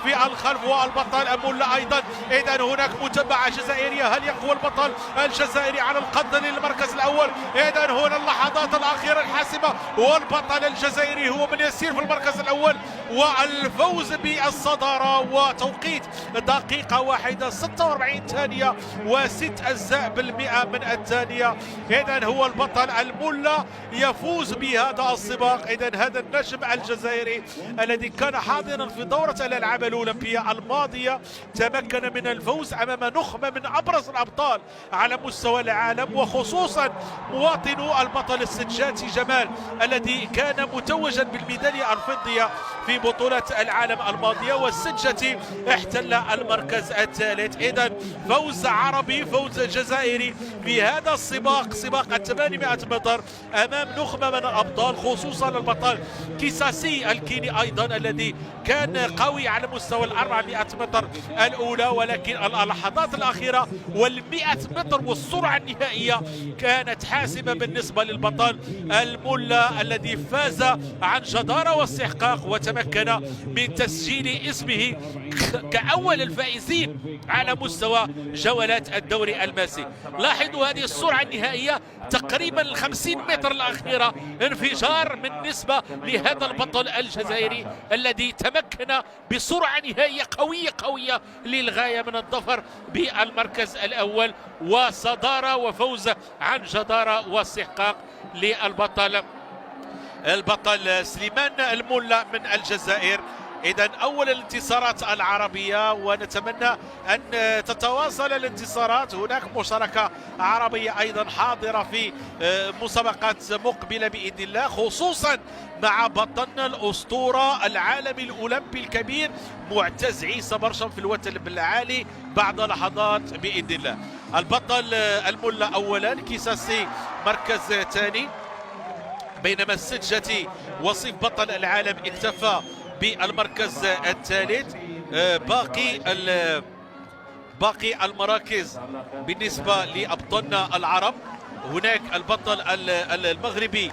في الخلف والبطل مولا أيضا. إذا هناك متابعة جزائرية، هل يقوى البطل الجزائري على القد للمركز الأول؟ إذا هنا اللحظات الأخيرة الحاسمة، والبطل الجزائري هو من يسير في المركز الأول والفوز بالصدارة، وتوقيت دقيقة واحدة 46 ثانية و6 أجزاء بالمئة من الثانية. إذا هو البطل الملا يفوز بهذا السباق. إذا هذا النجم الجزائري الذي كان حاضرا في دورة الألعاب الأولمبية الماضية تمكن من الفوز أمام نخبة من أبرز الأبطال على مستوى العالم، وخصوصا مواطنو البطل السجاتي جمال الذي كان متوجا بالميدالية الفضية في بطولة العالم الماضية، والسجاتي احتل المركز الثالث. إذا فوز عربي، فوز جزائري في هذا السباق، سباق 800 متر أمام نخبة من الأبطال، خصوصا البطل كيساسي الكيني أيضا الذي كان قوي على مستوى 400 متر الأولى، ولكن اللحظات الأخيرة وال100 متر والسرعة النهائية كانت حاسمة بالنسبة للبطل الملا الذي فاز عن جدارة واستحقاق وتمكن من تسجيل اسمه كأول الفائزين على مستوى جولات الدوري الماسي. لاحظوا هذه السرعة النهائية تقريبا 50 متر الأخيرة، انفجار بالنسبة لهذا البطل الجزائري الذي تمكن بسرعة نهائية قوية للغاية من الظفر بالمركز الأول وصدارة وفوز عن جدارة واستحقاق للبطل سليمان الملا من الجزائر. إذا أول الانتصارات العربية، ونتمنى أن تتواصل الانتصارات. هناك مشاركة عربية أيضا حاضرة في مسابقات مقبلة بإذن الله، خصوصا مع بطلنا الأسطورة العالمي الأولمبي الكبير معتز عيسى برشم في الوتر العالي بعد لحظات بإذن الله. البطل الملا أولا، كيساسي مركز ثاني، بينما السجاتي وصيف بطل العالم اكتفى بالمركز الثالث. باقي المراكز بالنسبة لأبطالنا العرب، هناك البطل المغربي